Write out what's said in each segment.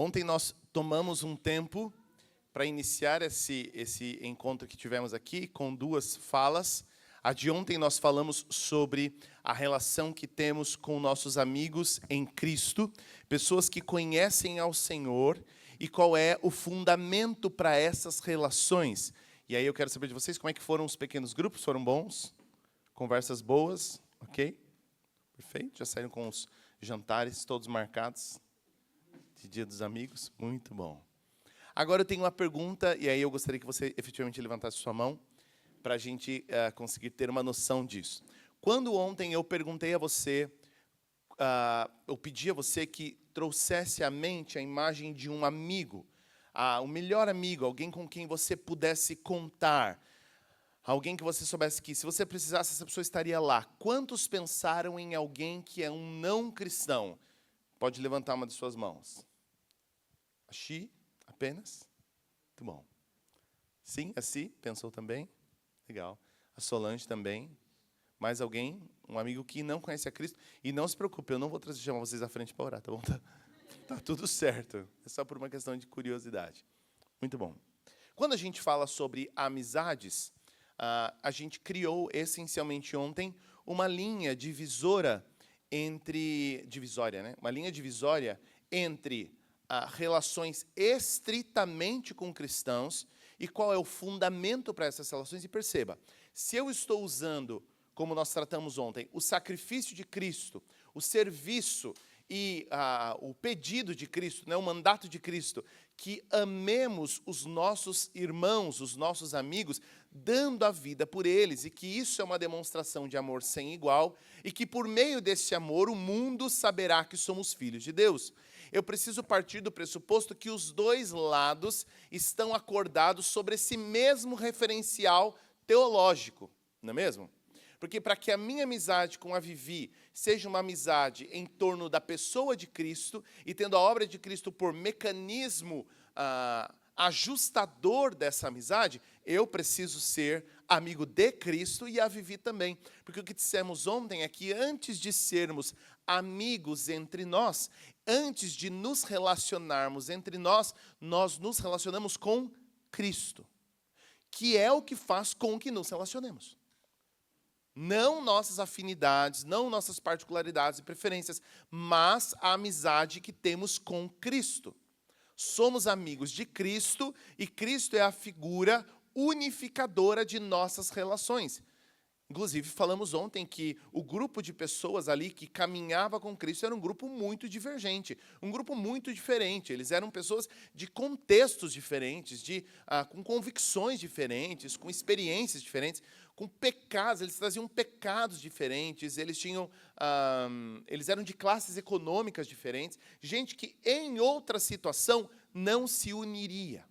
Ontem nós tomamos um tempo para iniciar esse encontro que tivemos aqui com duas falas. A de ontem nós falamos sobre a relação que temos com nossos amigos em Cristo, pessoas que conhecem ao Senhor, e qual é o fundamento para essas relações. E aí eu quero saber de vocês como é que foram os pequenos grupos, foram bons? Conversas boas, ok? Perfeito, já saíram com os jantares todos marcados de Dia dos Amigos, muito bom. Agora eu tenho uma pergunta, e aí eu gostaria que você efetivamente levantasse sua mão, para a gente conseguir ter uma noção disso. Quando ontem eu perguntei a você, eu pedi a você que trouxesse à mente a imagem de um amigo, o melhor amigo, alguém com quem você pudesse contar, alguém que você soubesse que, se você precisasse, essa pessoa estaria lá. Quantos pensaram em alguém que é um não cristão? Pode levantar uma de suas mãos. A Xi, apenas? Muito bom. Sim, a Si, pensou também? Legal. A Solange também. Mais alguém? Um amigo que não conhece a Cristo? E não se preocupe, eu não vou chamar vocês à frente para orar, tá bom? Tá tudo certo. É só por uma questão de curiosidade. Muito bom. Quando a gente fala sobre amizades, a gente criou essencialmente ontem uma linha divisória entre relações estritamente com cristãos e qual é o fundamento para essas relações. E perceba, se eu estou usando, como nós tratamos ontem, o sacrifício de Cristo, o serviço e o pedido de Cristo, né, o mandato de Cristo, que amemos os nossos irmãos, os nossos amigos, dando a vida por eles, e que isso é uma demonstração de amor sem igual, e que por meio desse amor o mundo saberá que somos filhos de Deus. Eu preciso partir do pressuposto que os dois lados estão acordados sobre esse mesmo referencial teológico, não é mesmo? Porque para que a minha amizade com a Vivi seja uma amizade em torno da pessoa de Cristo e tendo a obra de Cristo por mecanismo ajustador dessa amizade, eu preciso ser amigo de Cristo e a Vivi também. Porque o que dissemos ontem é que antes de sermos amigos entre nós, antes de nos relacionarmos entre nós, nós nos relacionamos com Cristo, que é o que faz com que nos relacionemos. Não nossas afinidades, não nossas particularidades e preferências, mas a amizade que temos com Cristo. Somos amigos de Cristo e Cristo é a figura unificadora de nossas relações. Inclusive, falamos ontem que o grupo de pessoas ali que caminhava com Cristo era um grupo muito divergente, um grupo muito diferente. Eles eram pessoas de contextos diferentes, com convicções diferentes, com experiências diferentes, com pecados. Eles traziam pecados diferentes, eles eram de classes econômicas diferentes. Gente que, em outra situação, não se uniria.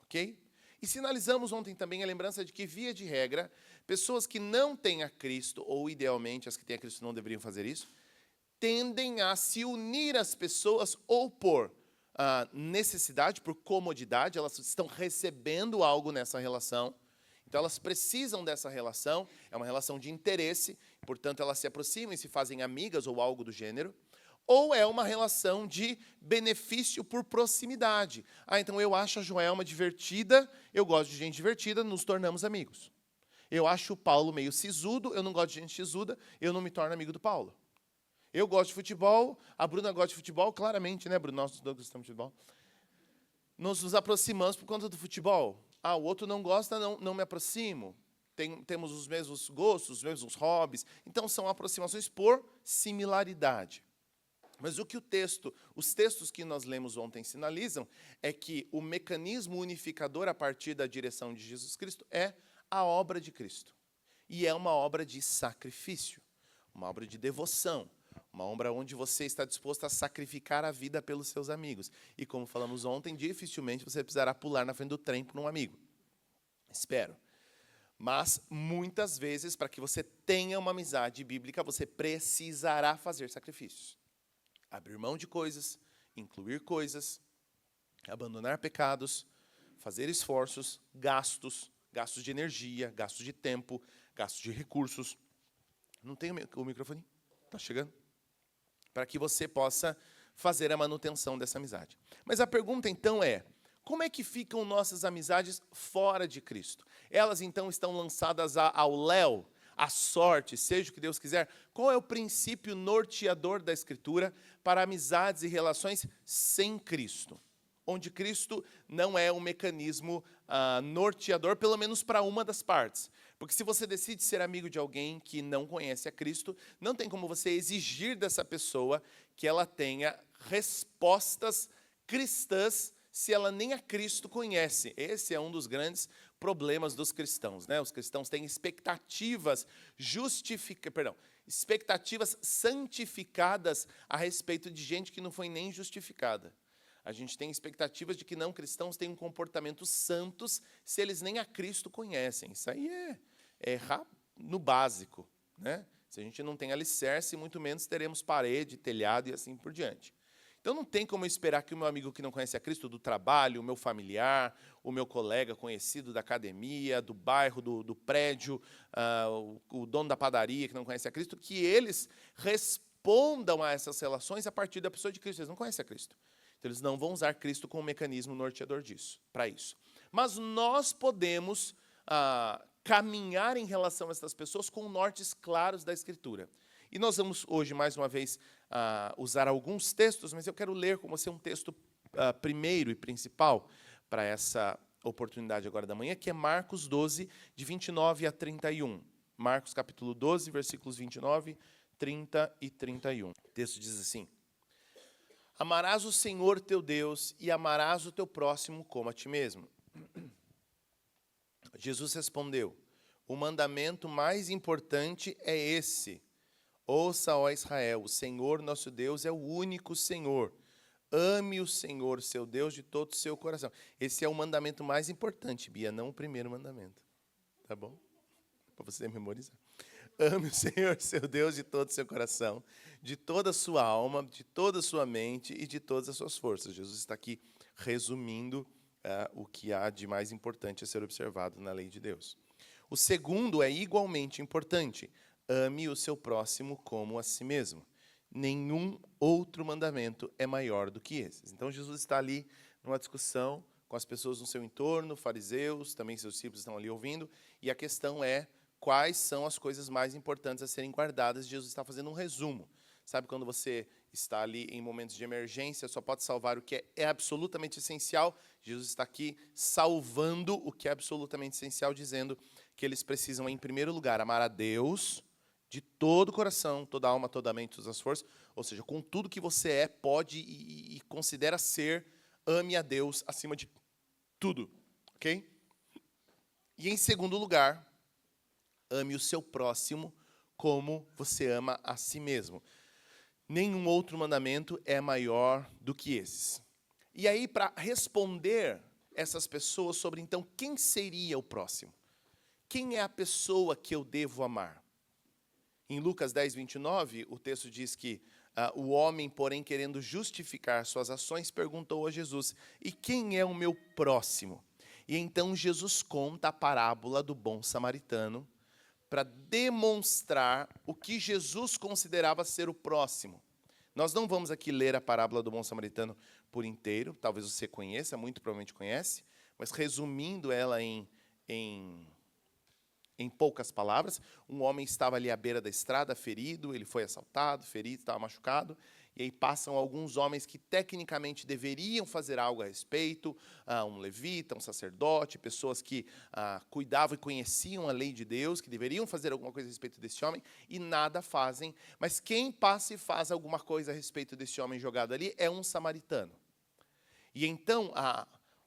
Ok? E sinalizamos ontem também a lembrança de que, via de regra, pessoas que não têm a Cristo, ou idealmente as que têm a Cristo não deveriam fazer isso, tendem a se unir às pessoas ou por necessidade, por comodidade, elas estão recebendo algo nessa relação, então elas precisam dessa relação, é uma relação de interesse, portanto elas se aproximam e se fazem amigas ou algo do gênero, ou é uma relação de benefício por proximidade. Então eu acho a Joelma divertida, eu gosto de gente divertida, nos tornamos amigos. Eu acho o Paulo meio sisudo, eu não gosto de gente sisuda, eu não me torno amigo do Paulo. Eu gosto de futebol, a Bruna gosta de futebol, claramente, né, Bruno? Nós dois gostamos de futebol. Nós nos aproximamos por conta do futebol. O outro não gosta, não me aproximo. Temos os mesmos gostos, os mesmos hobbies. Então, são aproximações por similaridade. Mas o que os textos que nós lemos ontem sinalizam é que o mecanismo unificador a partir da direção de Jesus Cristo é a obra de Cristo. E é uma obra de sacrifício, uma obra de devoção, uma obra onde você está disposto a sacrificar a vida pelos seus amigos. E como falamos ontem, dificilmente você precisará pular na frente do trem por um amigo. Espero. Mas, muitas vezes, para que você tenha uma amizade bíblica, você precisará fazer sacrifícios. Abrir mão de coisas, incluir coisas, abandonar pecados, fazer esforços, gastos de energia, gastos de tempo, gastos de recursos. Não tem o microfone? Está chegando? Para que você possa fazer a manutenção dessa amizade. Mas a pergunta então é, como é que ficam nossas amizades fora de Cristo? Elas então estão lançadas ao léu, à sorte, seja o que Deus quiser? Qual é o princípio norteador da Escritura para amizades e relações sem Cristo? Onde Cristo não é um mecanismo norteador, pelo menos para uma das partes. Porque se você decide ser amigo de alguém que não conhece a Cristo, não tem como você exigir dessa pessoa que ela tenha respostas cristãs se ela nem a Cristo conhece. Esse é um dos grandes problemas dos cristãos, né? Os cristãos têm expectativas expectativas santificadas a respeito de gente que não foi nem justificada. A gente tem expectativas de que não cristãos tenham comportamentos santos se eles nem a Cristo conhecem. Isso aí é errar no básico, né? Se a gente não tem alicerce, muito menos teremos parede, telhado e assim por diante. Então não tem como eu esperar que o meu amigo que não conhece a Cristo do trabalho, o meu familiar, o meu colega conhecido da academia, do bairro, do prédio, o dono da padaria que não conhece a Cristo, que eles respondam a essas relações a partir da pessoa de Cristo. Eles não conhecem a Cristo. Então eles não vão usar Cristo como mecanismo norteador para isso. Mas nós podemos caminhar em relação a essas pessoas com nortes claros da Escritura. E nós vamos hoje, mais uma vez, usar alguns textos, mas eu quero ler com você um texto primeiro e principal para essa oportunidade agora da manhã, que é Marcos 12, de 29 a 31. Marcos capítulo 12, versículos 29, 30 e 31. O texto diz assim: Amarás o Senhor teu Deus e amarás o teu próximo como a ti mesmo. Jesus respondeu: o mandamento mais importante é esse: ouça, ó Israel, o Senhor nosso Deus é o único Senhor. Ame o Senhor, seu Deus, de todo o seu coração. Esse é o mandamento mais importante, Bia, não o primeiro mandamento. Tá bom? Para você memorizar. Ame o Senhor, seu Deus, de todo o seu coração, de toda a sua alma, de toda a sua mente e de todas as suas forças. Jesus está aqui resumindo o que há de mais importante a ser observado na lei de Deus. O segundo é igualmente importante: ame o seu próximo como a si mesmo. Nenhum outro mandamento é maior do que esses. Então, Jesus está ali numa discussão com as pessoas no seu entorno, fariseus, também seus discípulos estão ali ouvindo, e a questão é quais são as coisas mais importantes a serem guardadas. Jesus está fazendo um resumo. Sabe quando você está ali em momentos de emergência, só pode salvar o que é absolutamente essencial? Jesus está aqui salvando o que é absolutamente essencial, dizendo que eles precisam, em primeiro lugar, amar a Deus de todo o coração, toda a alma, toda a mente, todas as forças, ou seja, com tudo que você é, pode e considera ser, ame a Deus acima de tudo, ok? E em segundo lugar, ame o seu próximo como você ama a si mesmo. Nenhum outro mandamento é maior do que esses. E aí, para responder essas pessoas sobre, então, quem seria o próximo? Quem é a pessoa que eu devo amar? Em Lucas 10, 29, o texto diz que o homem, porém, querendo justificar suas ações, perguntou a Jesus: e quem é o meu próximo? E então Jesus conta a parábola do bom samaritano para demonstrar o que Jesus considerava ser o próximo. Nós não vamos aqui ler a parábola do bom samaritano por inteiro, talvez você conheça, muito provavelmente conhece, mas resumindo ela em poucas palavras, um homem estava ali à beira da estrada, ferido, ele foi assaltado, ferido, estava machucado, e aí passam alguns homens que tecnicamente deveriam fazer algo a respeito, um levita, um sacerdote, pessoas que cuidavam e conheciam a lei de Deus, que deveriam fazer alguma coisa a respeito desse homem, e nada fazem. Mas quem passa e faz alguma coisa a respeito desse homem jogado ali é um samaritano. E então,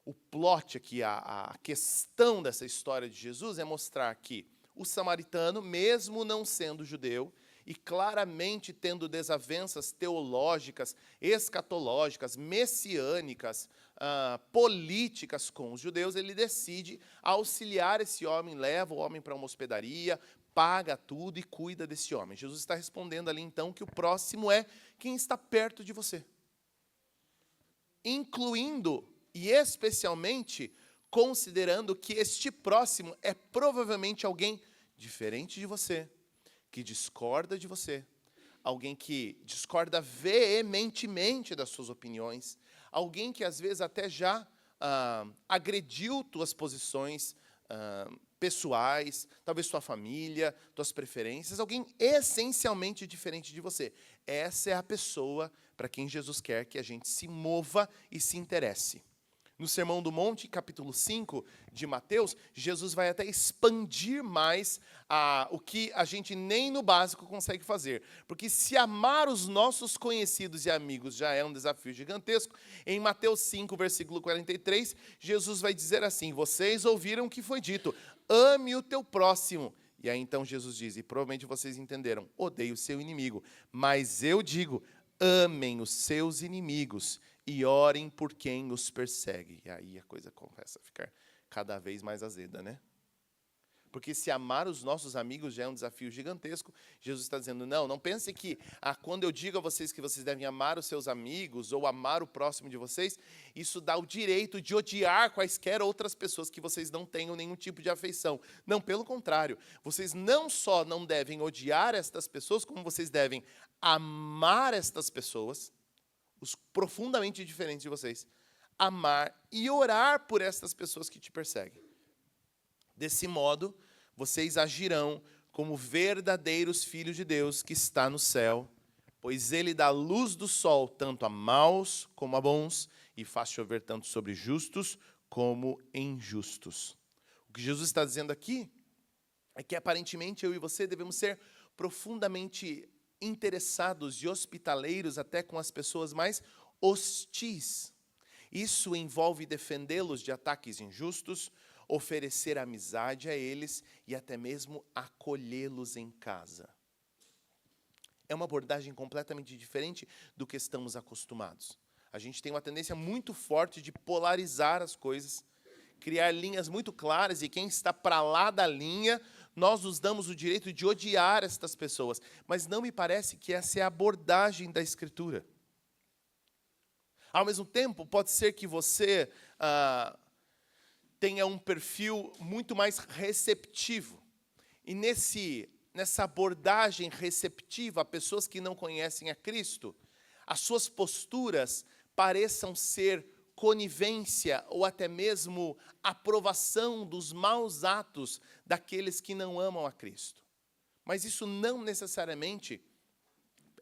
o plot aqui, a questão dessa história de Jesus é mostrar que o samaritano, mesmo não sendo judeu, e claramente tendo desavenças teológicas, escatológicas, messiânicas, políticas com os judeus, ele decide auxiliar esse homem, leva o homem para uma hospedaria, paga tudo e cuida desse homem. Jesus está respondendo ali, então, que o próximo é quem está perto de você, incluindo e especialmente considerando que este próximo é provavelmente alguém diferente de você, que discorda de você, alguém que discorda veementemente das suas opiniões, alguém que às vezes até já agrediu tuas posições pessoais, talvez tua família, tuas preferências, alguém essencialmente diferente de você. Essa é a pessoa para quem Jesus quer que a gente se mova e se interesse. No Sermão do Monte, capítulo 5 de Mateus, Jesus vai até expandir mais o que a gente nem no básico consegue fazer. Porque se amar os nossos conhecidos e amigos já é um desafio gigantesco, em Mateus 5, versículo 43, Jesus vai dizer assim: vocês ouviram o que foi dito, ame o teu próximo. E aí então Jesus diz, e provavelmente vocês entenderam, odeie o seu inimigo. Mas eu digo, amem os seus inimigos e orem por quem os persegue. E aí a coisa começa a ficar cada vez mais azeda, né? Porque se amar os nossos amigos já é um desafio gigantesco, Jesus está dizendo, não pense que quando eu digo a vocês que vocês devem amar os seus amigos ou amar o próximo de vocês, isso dá o direito de odiar quaisquer outras pessoas que vocês não tenham nenhum tipo de afeição. Não, pelo contrário, vocês não só não devem odiar estas pessoas, como vocês devem amar estas pessoas, os profundamente diferentes de vocês, amar e orar por estas pessoas que te perseguem. Desse modo, vocês agirão como verdadeiros filhos de Deus que está no céu, pois ele dá luz do sol tanto a maus como a bons, e faz chover tanto sobre justos como injustos. O que Jesus está dizendo aqui é que aparentemente eu e você devemos ser profundamente interessados e hospitaleiros até com as pessoas mais hostis. Isso envolve defendê-los de ataques injustos, oferecer amizade a eles e até mesmo acolhê-los em casa. É uma abordagem completamente diferente do que estamos acostumados. A gente tem uma tendência muito forte de polarizar as coisas, criar linhas muito claras, e quem está para lá da linha, nós nos damos o direito de odiar estas pessoas. Mas não me parece que essa é a abordagem da Escritura. Ao mesmo tempo, pode ser que você tenha um perfil muito mais receptivo. E nessa abordagem receptiva a pessoas que não conhecem a Cristo, as suas posturas pareçam ser conivência ou até mesmo aprovação dos maus atos daqueles que não amam a Cristo. Mas isso não necessariamente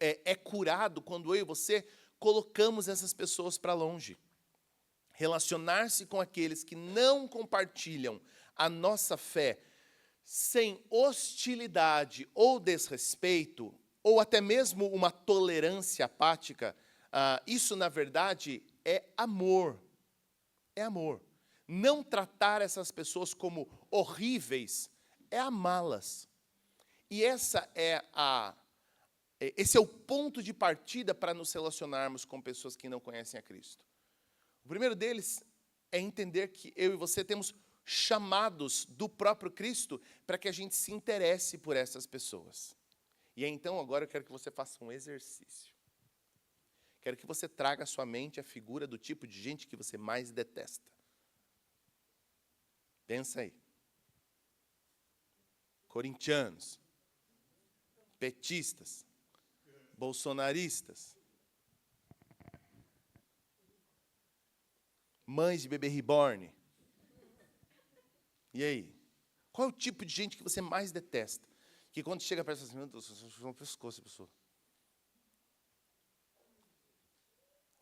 é curado quando eu e você colocamos essas pessoas para longe. Relacionar-se com aqueles que não compartilham a nossa fé sem hostilidade ou desrespeito, ou até mesmo uma tolerância apática, isso, na verdade, é amor. É amor. Não tratar essas pessoas como horríveis é amá-las. E esse é o ponto de partida para nos relacionarmos com pessoas que não conhecem a Cristo. O primeiro deles é entender que eu e você temos chamados do próprio Cristo para que a gente se interesse por essas pessoas. E então, agora eu quero que você faça um exercício. Quero que você traga à sua mente a figura do tipo de gente que você mais detesta. Pensa aí. Corintianos, petistas, bolsonaristas, mães de bebê reborn. E aí? Qual é o tipo de gente que você mais detesta? Que quando chega perto assim, meu Deus, eu pescoço essa pessoa.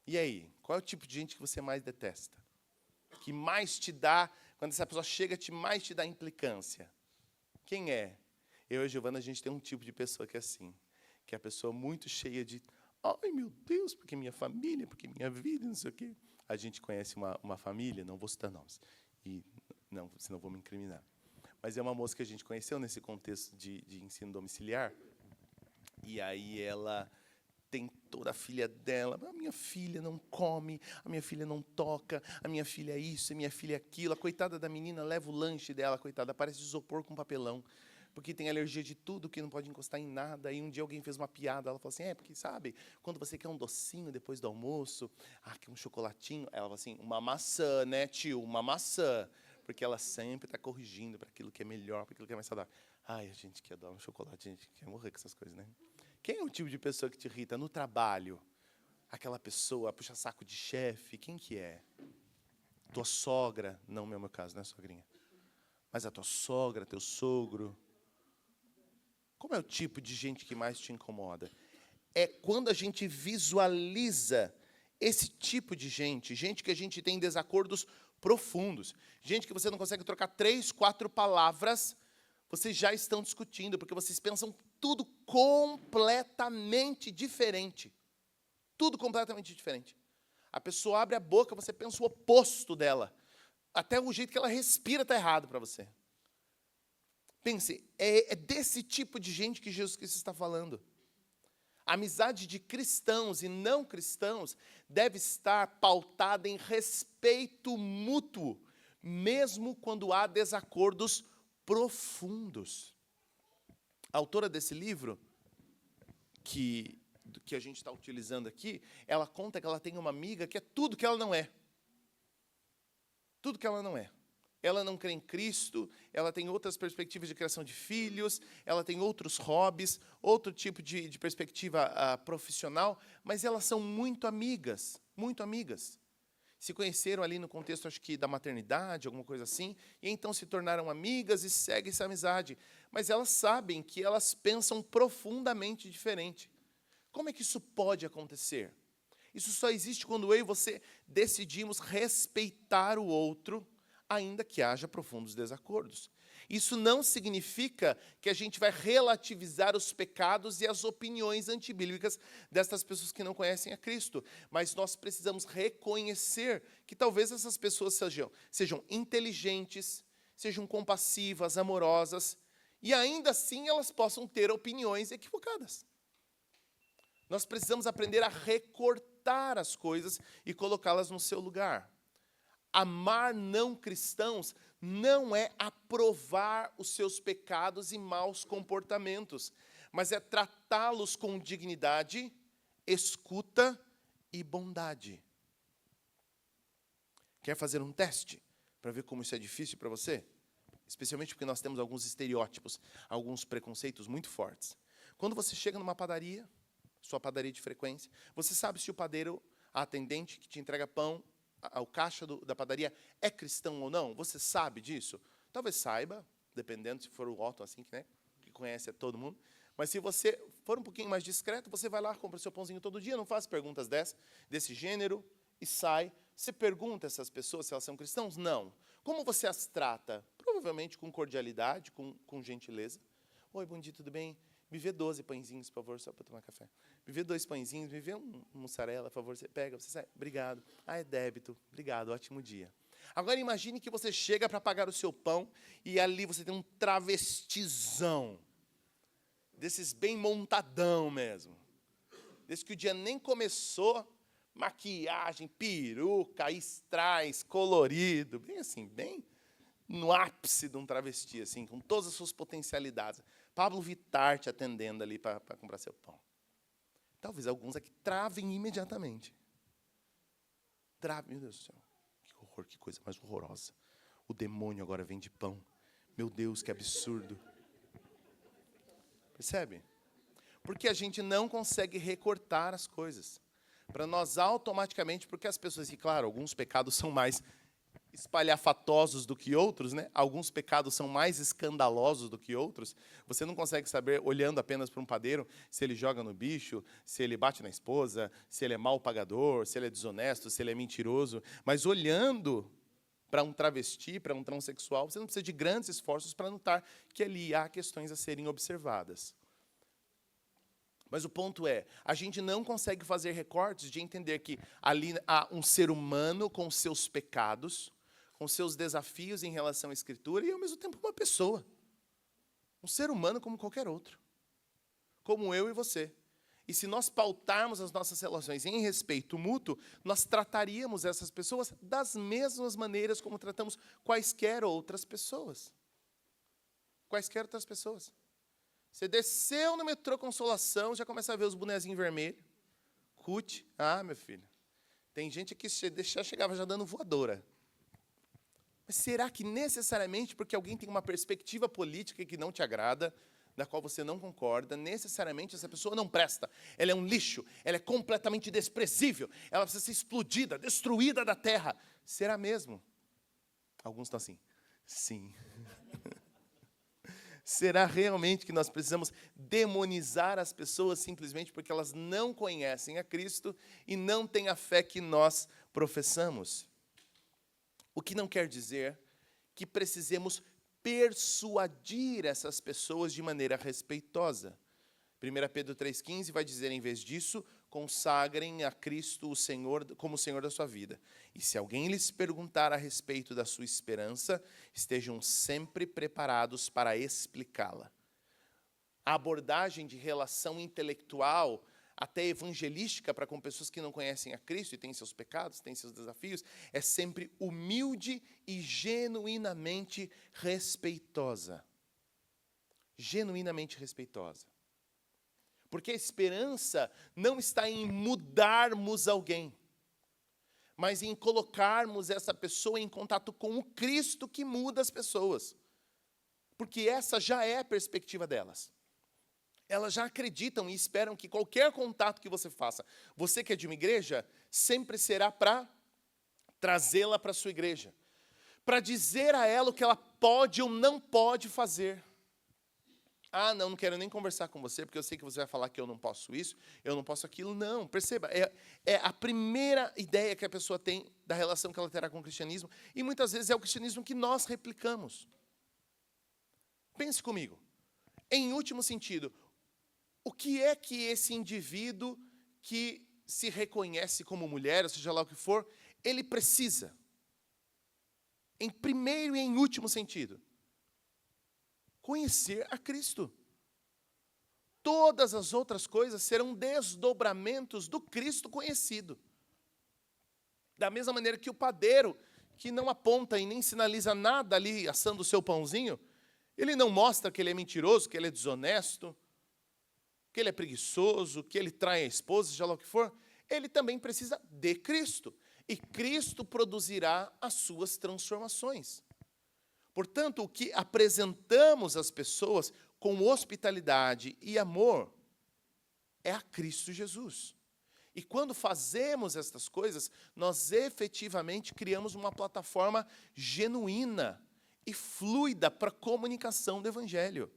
E aí? Qual é o tipo de gente que você mais detesta? Que mais te dá, quando essa pessoa chega, mais te dá implicância? Quem é? Eu e a Giovana, a gente tem um tipo de pessoa que é assim. Que é a pessoa muito cheia de, ai meu Deus, porque minha família, porque minha vida, não sei o quê. A gente conhece uma família, não vou citar nomes, e não, senão vou me incriminar. Mas é uma moça que a gente conheceu nesse contexto de ensino domiciliar, e aí ela tem toda a filha dela, a minha filha não come, a minha filha não toca, a minha filha é isso, a minha filha é aquilo, a coitada da menina leva o lanche dela, coitada, parece isopor com papelão, porque tem alergia de tudo, que não pode encostar em nada. Aí um dia alguém fez uma piada, ela falou assim, porque sabe, quando você quer um docinho depois do almoço, quer um chocolatinho, ela falou assim, uma maçã, né, tio, uma maçã, porque ela sempre está corrigindo para aquilo que é melhor, para aquilo que é mais saudável. Ai, a gente quer dar um chocolate, a gente quer morrer com essas coisas, né? Quem é o tipo de pessoa que te irrita no trabalho? Aquela pessoa, puxa-saco de chefe, quem que é? Tua sogra, não é o meu caso, né, sogrinha? Mas a tua sogra, teu sogro. Como é o tipo de gente que mais te incomoda? É quando a gente visualiza esse tipo de gente, gente que a gente tem desacordos profundos, gente que você não consegue trocar 3, 4 palavras, vocês já estão discutindo, porque vocês pensam tudo completamente diferente. Tudo completamente diferente. A pessoa abre a boca, você pensa o oposto dela. Até o jeito que ela respira está errado para você. Pense, é desse tipo de gente que Jesus Cristo está falando. A amizade de cristãos e não cristãos deve estar pautada em respeito mútuo, mesmo quando há desacordos profundos. A autora desse livro, que a gente está utilizando aqui, ela conta que ela tem uma amiga que é tudo que ela não é. Tudo que ela não é. Ela não crê em Cristo, ela tem outras perspectivas de criação de filhos, ela tem outros hobbies, outro tipo de perspectiva profissional, mas elas são muito amigas, muito amigas. Se conheceram ali no contexto, acho que da maternidade, alguma coisa assim, e então se tornaram amigas e seguem essa amizade. Mas elas sabem que elas pensam profundamente diferente. Como é que isso pode acontecer? Isso só existe quando eu e você decidimos respeitar o outro, ainda que haja profundos desacordos. Isso não significa que a gente vai relativizar os pecados e as opiniões antibíblicas destas pessoas que não conhecem a Cristo, mas nós precisamos reconhecer que talvez essas pessoas sejam inteligentes, sejam compassivas, amorosas, e ainda assim elas possam ter opiniões equivocadas. Nós precisamos aprender a recortar as coisas e colocá-las no seu lugar. Amar não cristãos não é aprovar os seus pecados e maus comportamentos, mas é tratá-los com dignidade, escuta e bondade. Quer fazer um teste para ver como isso é difícil para você? Especialmente porque nós temos alguns estereótipos, alguns preconceitos muito fortes. Quando você chega numa padaria, sua padaria de frequência, você sabe se o padeiro, a atendente que te entrega pão, o caixa da padaria é cristão ou não? Você sabe disso? Talvez saiba, dependendo, se for o Otto, assim, né, que conhece a todo mundo. Mas se você for um pouquinho mais discreto, você vai lá, compra seu pãozinho todo dia, não faz perguntas desse gênero e sai. Você pergunta a essas pessoas se elas são cristãos? Não. Como você as trata? Provavelmente com cordialidade, com gentileza. Oi, bom dia, tudo bem? Me vê 12 pãezinhos, por favor, só para tomar café. Me vê 2 pãezinhos, me vê um mussarela, por favor. Você pega, você sai. Obrigado. Ah, é débito. Obrigado, ótimo dia. Agora imagine que você chega para pagar o seu pão e ali você tem um travestizão. Desses bem montadão mesmo. Desse que o dia nem começou, maquiagem, peruca, strass, colorido. Bem assim, bem no ápice de um travesti, assim, com todas as suas potencialidades. Pablo Vittar te atendendo ali para comprar seu pão. Talvez alguns aqui travem imediatamente. Travem, meu Deus do céu. Que horror, que coisa mais horrorosa. O demônio agora vende pão. Meu Deus, que absurdo. Percebe? Porque a gente não consegue recortar as coisas. Para nós automaticamente, porque as pessoas, e claro, alguns pecados são mais espalhafatosos do que outros, né? Alguns pecados são mais escandalosos do que outros. Você não consegue saber, olhando apenas para um padeiro, se ele joga no bicho, se ele bate na esposa, se ele é mal pagador, se ele é desonesto, se ele é mentiroso. Mas olhando para um travesti, para um transexual, você não precisa de grandes esforços para notar que ali há questões a serem observadas. Mas o ponto é, a gente não consegue fazer recortes de entender que ali há um ser humano com seus pecados, com seus desafios em relação à Escritura, e, ao mesmo tempo, uma pessoa. Um ser humano como qualquer outro. Como eu e você. E se nós pautarmos as nossas relações em respeito mútuo, nós trataríamos essas pessoas das mesmas maneiras como tratamos quaisquer outras pessoas. Quaisquer outras pessoas. Você desceu no metrô Consolação, já começa a ver os bonezinhos vermelhos. CUT. Ah, meu filho. Tem gente que já chegava já dando voadora. Mas será que necessariamente porque alguém tem uma perspectiva política que não te agrada, da qual você não concorda, necessariamente essa pessoa não presta. Ela é um lixo, ela é completamente desprezível, ela precisa ser explodida, destruída da terra. Será mesmo? Alguns estão assim, sim. Será realmente que nós precisamos demonizar as pessoas simplesmente porque elas não conhecem a Cristo e não têm a fé que nós professamos? O que não quer dizer que precisemos persuadir essas pessoas de maneira respeitosa. 1 Pedro 3,15 vai dizer, em vez disso, consagrem a Cristo o Senhor como o Senhor da sua vida. E se alguém lhes perguntar a respeito da sua esperança, estejam sempre preparados para explicá-la. A abordagem de relação intelectual, até evangelística, para com pessoas que não conhecem a Cristo e têm seus pecados, têm seus desafios, é sempre humilde e genuinamente respeitosa. Genuinamente respeitosa. Porque a esperança não está em mudarmos alguém, mas em colocarmos essa pessoa em contato com o Cristo que muda as pessoas. Porque essa já é a perspectiva delas. Elas já acreditam e esperam que qualquer contato que você faça, você que é de uma igreja, sempre será para trazê-la para a sua igreja. Para dizer a ela o que ela pode ou não pode fazer. Ah, não quero nem conversar com você, porque eu sei que você vai falar que eu não posso isso, eu não posso aquilo. Não, perceba, é a primeira ideia que a pessoa tem da relação que ela terá com o cristianismo, e muitas vezes é o cristianismo que nós replicamos. Pense comigo, em último sentido, o que é que esse indivíduo que se reconhece como mulher, ou seja lá o que for, ele precisa? Em primeiro e em último sentido, conhecer a Cristo. Todas as outras coisas serão desdobramentos do Cristo conhecido. Da mesma maneira que o padeiro, que não aponta e nem sinaliza nada ali assando o seu pãozinho, ele não mostra que ele é mentiroso, que ele é desonesto, que ele é preguiçoso, que ele trai a esposa, seja lá o que for, ele também precisa de Cristo. E Cristo produzirá as suas transformações. Portanto, o que apresentamos às pessoas com hospitalidade e amor é a Cristo Jesus. E quando fazemos estas coisas, nós efetivamente criamos uma plataforma genuína e fluida para a comunicação do Evangelho.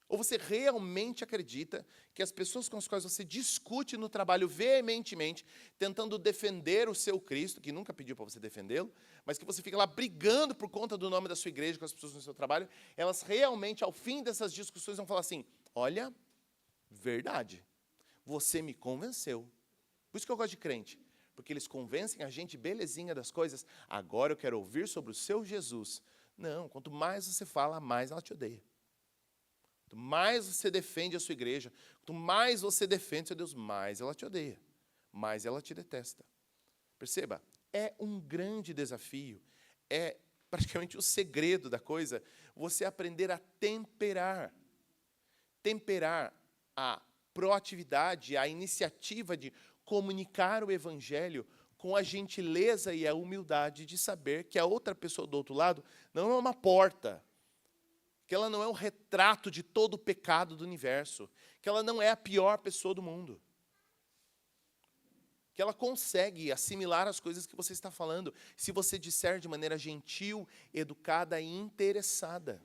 Ou você realmente acredita que as pessoas com as quais você discute no trabalho veementemente, tentando defender o seu Cristo, que nunca pediu para você defendê-lo, mas que você fica lá brigando por conta do nome da sua igreja com as pessoas no seu trabalho, elas realmente, ao fim dessas discussões, vão falar assim, olha, verdade, você me convenceu. Por isso que eu gosto de crente, porque eles convencem a gente belezinha das coisas. Agora eu quero ouvir sobre o seu Jesus. Não, quanto mais você fala, mais ela te odeia. Quanto mais você defende a sua igreja, quanto mais você defende o seu Deus, mais ela te odeia, mais ela te detesta. Perceba, é um grande desafio, é praticamente o segredo da coisa, você aprender a temperar a proatividade, a iniciativa de comunicar o Evangelho com a gentileza e a humildade de saber que a outra pessoa do outro lado não é uma porta, que ela não é um retrato de todo o pecado do universo, que ela não é a pior pessoa do mundo, que ela consegue assimilar as coisas que você está falando, se você disser de maneira gentil, educada e interessada,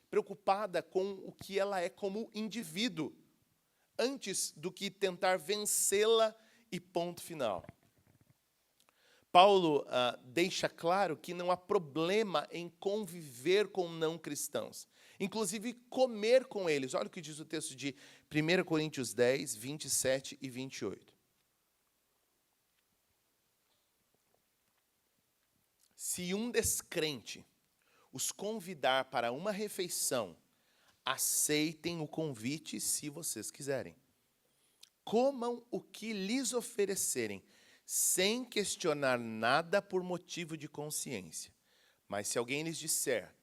preocupada com o que ela é como indivíduo, antes do que tentar vencê-la e ponto final. Paulo deixa claro que não há problema em conviver com não cristãos, inclusive comer com eles. Olha o que diz o texto de 1 Coríntios 10, 27 e 28. Se um descrente os convidar para uma refeição, aceitem o convite se vocês quiserem. Comam o que lhes oferecerem, sem questionar nada por motivo de consciência. Mas se alguém lhes disser,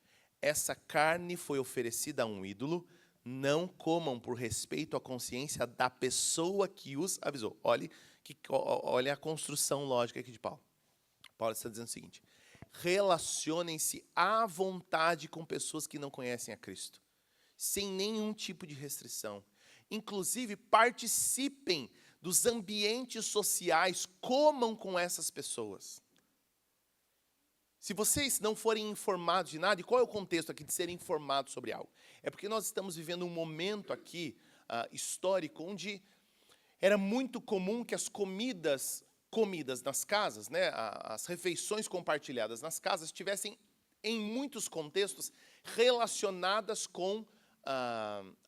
essa carne foi oferecida a um ídolo, não comam por respeito à consciência da pessoa que os avisou. Olha a construção lógica aqui de Paulo. Paulo está dizendo o seguinte, relacionem-se à vontade com pessoas que não conhecem a Cristo, sem nenhum tipo de restrição. Inclusive, participem dos ambientes sociais, comam com essas pessoas. Se vocês não forem informados de nada, e qual é o contexto aqui de serem informados sobre algo? É porque nós estamos vivendo um momento aqui histórico onde era muito comum que as comidas nas casas, né, as refeições compartilhadas nas casas, tivessem, em muitos contextos, relacionadas com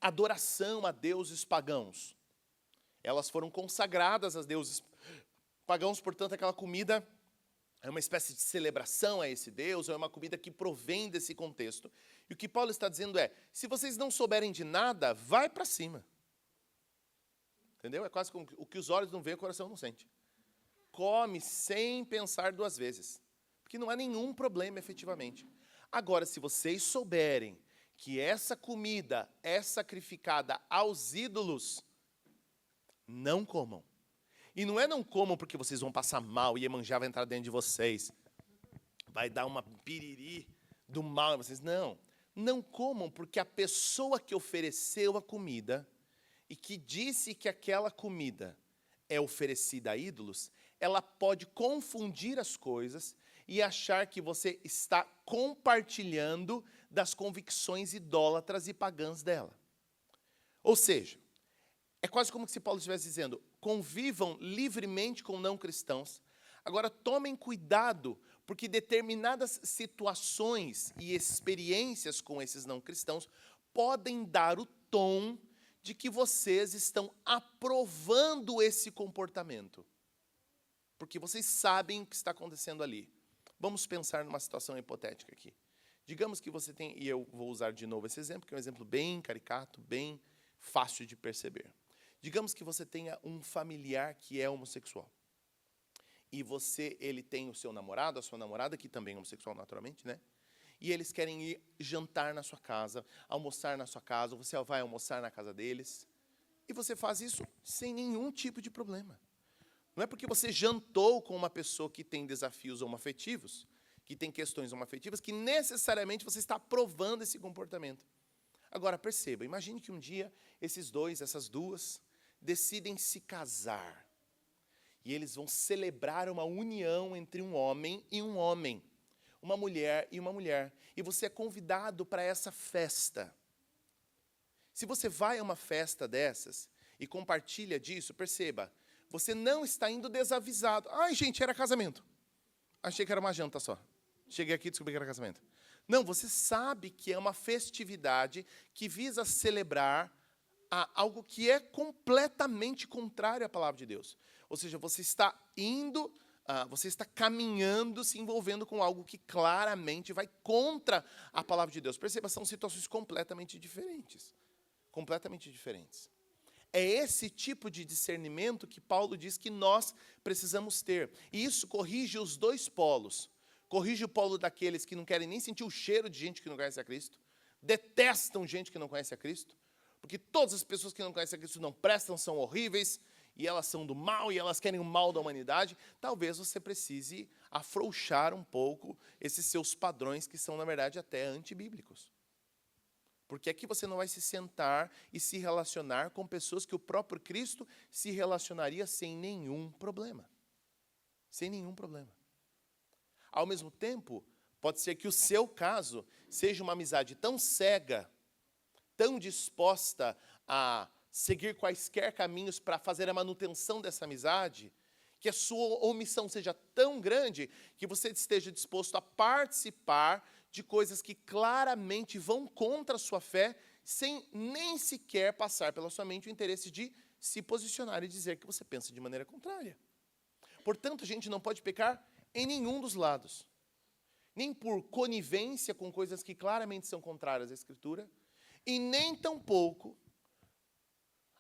adoração a deuses pagãos. Elas foram consagradas a deuses pagãos, portanto, aquela comida é uma espécie de celebração a esse Deus, é uma comida que provém desse contexto. E o que Paulo está dizendo é, se vocês não souberem de nada, vai para cima. Entendeu? É quase como o que os olhos não veem, o coração não sente. Come sem pensar duas vezes, porque não há nenhum problema efetivamente. Agora, se vocês souberem que essa comida é sacrificada aos ídolos, não comam. E não é não comam porque vocês vão passar mal e Iemanjá vai entrar dentro de vocês. Vai dar uma piriri do mal em vocês. Não. Não comam porque a pessoa que ofereceu a comida e que disse que aquela comida é oferecida a ídolos, ela pode confundir as coisas e achar que você está compartilhando das convicções idólatras e pagãs dela. Ou seja, é quase como se Paulo estivesse dizendo, convivam livremente com não cristãos. Agora, tomem cuidado, porque determinadas situações e experiências com esses não cristãos podem dar o tom de que vocês estão aprovando esse comportamento. Porque vocês sabem o que está acontecendo ali. Vamos pensar numa situação hipotética aqui. Digamos que você tem, e eu vou usar de novo esse exemplo, que é um exemplo bem caricato, bem fácil de perceber. Digamos que você tenha um familiar que é homossexual. E ele tem o seu namorado, a sua namorada, que também é homossexual naturalmente, né? E eles querem ir jantar na sua casa, almoçar na sua casa, você vai almoçar na casa deles. E você faz isso sem nenhum tipo de problema. Não é porque você jantou com uma pessoa que tem desafios homoafetivos, que tem questões homoafetivas, que necessariamente você está aprovando esse comportamento. Agora, perceba, imagine que um dia essas duas, decidem se casar. E eles vão celebrar uma união entre um homem e um homem, uma mulher e uma mulher. E você é convidado para essa festa. Se você vai a uma festa dessas e compartilha disso, perceba, você não está indo desavisado. Ai, gente, era casamento. Achei que era uma janta só. Cheguei aqui e descobri que era casamento. Não, você sabe que é uma festividade que visa celebrar algo que é completamente contrário à palavra de Deus. Ou seja, você está você está caminhando, se envolvendo com algo que claramente vai contra a palavra de Deus. Perceba, são situações completamente diferentes. Completamente diferentes. É esse tipo de discernimento que Paulo diz que nós precisamos ter. E isso corrige os dois polos. Corrige o polo daqueles que não querem nem sentir o cheiro de gente que não conhece a Cristo, detestam gente que não conhece a Cristo, porque todas as pessoas que não conhecem a Cristo não prestam, são horríveis, e elas são do mal, e elas querem o mal da humanidade. Talvez você precise afrouxar um pouco esses seus padrões, que são, na verdade, até antibíblicos. Porque aqui você não vai se sentar e se relacionar com pessoas que o próprio Cristo se relacionaria sem nenhum problema. Sem nenhum problema. Ao mesmo tempo, pode ser que o seu caso seja uma amizade tão cega, tão disposta a seguir quaisquer caminhos para fazer a manutenção dessa amizade, que a sua omissão seja tão grande que você esteja disposto a participar de coisas que claramente vão contra a sua fé, sem nem sequer passar pela sua mente o interesse de se posicionar e dizer que você pensa de maneira contrária. Portanto, a gente não pode pecar em nenhum dos lados. Nem por conivência com coisas que claramente são contrárias à Escritura, e nem tampouco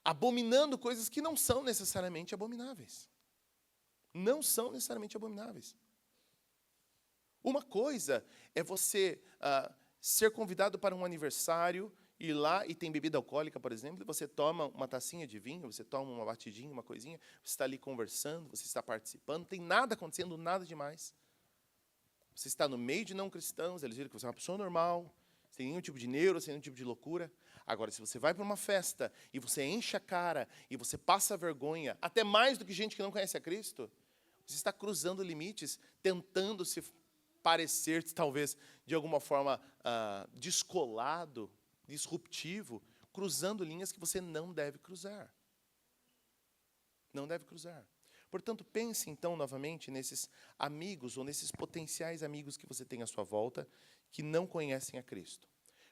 abominando coisas que não são necessariamente abomináveis. Não são necessariamente abomináveis. Uma coisa é você ser convidado para um aniversário, ir lá e tem bebida alcoólica, por exemplo, e você toma uma tacinha de vinho, você toma uma batidinha, uma coisinha, você está ali conversando, você está participando, não tem nada acontecendo, nada demais. Você está no meio de não cristãos, eles viram que você é uma pessoa normal, sem nenhum tipo de neuro, sem nenhum tipo de loucura. Agora, se você vai para uma festa e você enche a cara e você passa vergonha, até mais do que gente que não conhece a Cristo, você está cruzando limites, tentando se parecer, talvez, de alguma forma descolado, disruptivo, cruzando linhas que você não deve cruzar. Não deve cruzar. Portanto, pense, então, novamente, nesses amigos ou nesses potenciais amigos que você tem à sua volta que não conhecem a Cristo.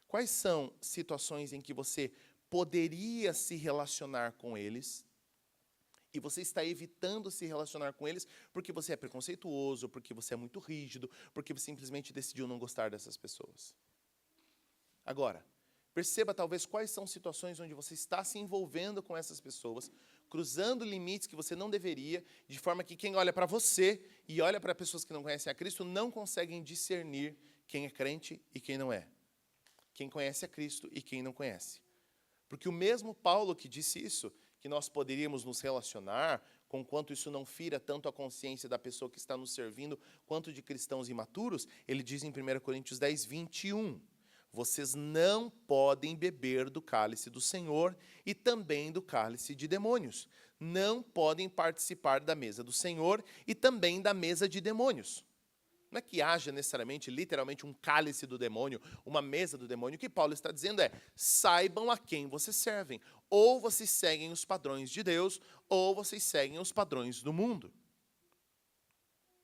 Quais são situações em que você poderia se relacionar com eles e você está evitando se relacionar com eles porque você é preconceituoso, porque você é muito rígido, porque você simplesmente decidiu não gostar dessas pessoas? Agora, perceba talvez quais são situações onde você está se envolvendo com essas pessoas, cruzando limites que você não deveria, de forma que quem olha para você e olha para pessoas que não conhecem a Cristo não conseguem discernir quem é crente e quem não é. Quem conhece a Cristo e quem não conhece. Porque o mesmo Paulo que disse isso, que nós poderíamos nos relacionar, conquanto isso não fira tanto a consciência da pessoa que está nos servindo, quanto de cristãos imaturos, ele diz em 1 Coríntios 10, 21, vocês não podem beber do cálice do Senhor e também do cálice de demônios. Não podem participar da mesa do Senhor e também da mesa de demônios. Não é que haja necessariamente, literalmente, um cálice do demônio, uma mesa do demônio. O que Paulo está dizendo é, saibam a quem vocês servem. Ou vocês seguem os padrões de Deus, ou vocês seguem os padrões do mundo.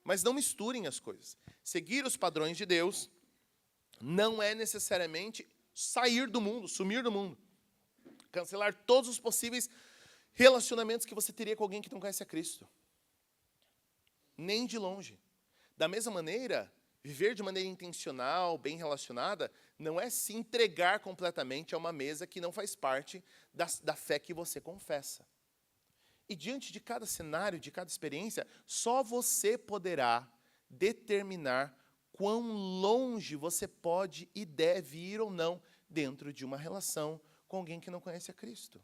Mas não misturem as coisas. Seguir os padrões de Deus não é necessariamente sair do mundo, sumir do mundo. Cancelar todos os possíveis relacionamentos que você teria com alguém que não conhece a Cristo. Nem de longe. Da mesma maneira, viver de maneira intencional, bem relacionada, não é se entregar completamente a uma mesa que não faz parte da fé que você confessa. E diante de cada cenário, de cada experiência, só você poderá determinar quão longe você pode e deve ir ou não dentro de uma relação com alguém que não conhece a Cristo.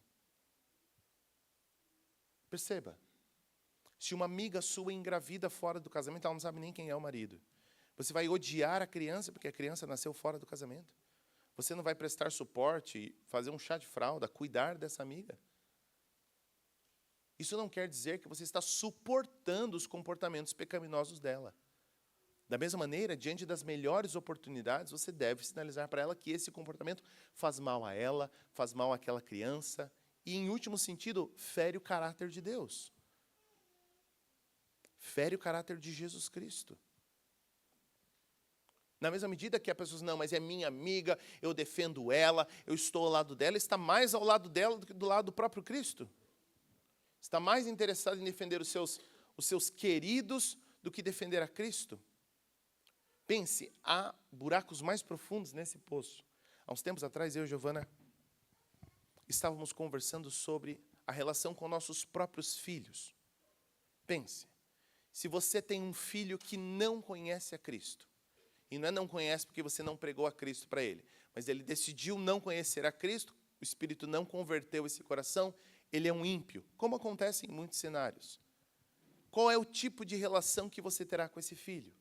Perceba. Se uma amiga sua engravida fora do casamento, ela não sabe nem quem é o marido. Você vai odiar a criança porque a criança nasceu fora do casamento. Você não vai prestar suporte, fazer um chá de fralda, cuidar dessa amiga. Isso não quer dizer que você está suportando os comportamentos pecaminosos dela. Da mesma maneira, diante das melhores oportunidades, você deve sinalizar para ela que esse comportamento faz mal a ela, faz mal àquela criança e, em último sentido, fere o caráter de Deus. Fere o caráter de Jesus Cristo. Na mesma medida que a pessoa diz, não, mas é minha amiga, eu defendo ela, eu estou ao lado dela, está mais ao lado dela do que do lado do próprio Cristo. Está mais interessado em defender os seus queridos do que defender a Cristo. Pense, há buracos mais profundos nesse poço. Há uns tempos atrás, eu e Giovana estávamos conversando sobre a relação com nossos próprios filhos. Pense. Se você tem um filho que não conhece a Cristo, e não conhece porque você não pregou a Cristo para ele, mas ele decidiu não conhecer a Cristo, o Espírito não converteu esse coração, ele é um ímpio, como acontece em muitos cenários. Qual é o tipo de relação que você terá com esse filho?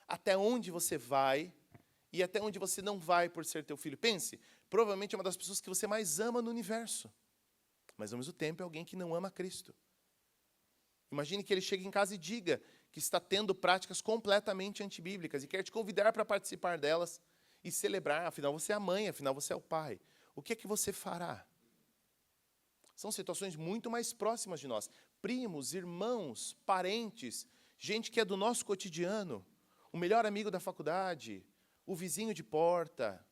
Até onde você vai e até onde você não vai por ser teu filho? Pense, provavelmente é uma das pessoas que você mais ama no universo, mas ao mesmo tempo é alguém que não ama a Cristo. Imagine que ele chegue em casa e diga que está tendo práticas completamente antibíblicas e quer te convidar para participar delas e celebrar. Afinal, você é a mãe, afinal, você é o pai. O que é que você fará? São situações muito mais próximas de nós. Primos, irmãos, parentes, gente que é do nosso cotidiano, o melhor amigo da faculdade, o vizinho de porta.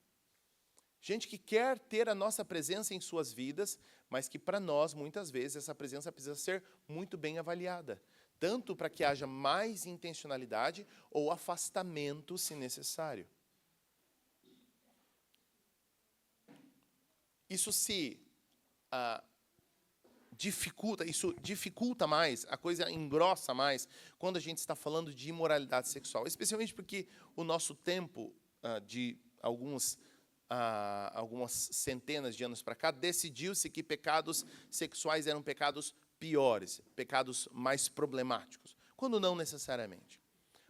Gente que quer ter a nossa presença em suas vidas, mas que para nós, muitas vezes, essa presença precisa ser muito bem avaliada. Tanto para que haja mais intencionalidade ou afastamento, se necessário. Isso dificulta mais, a coisa engrossa mais, quando a gente está falando de imoralidade sexual. Especialmente porque o nosso tempo, de algumas centenas de anos para cá, decidiu-se que pecados sexuais eram pecados piores, pecados mais problemáticos, quando não necessariamente.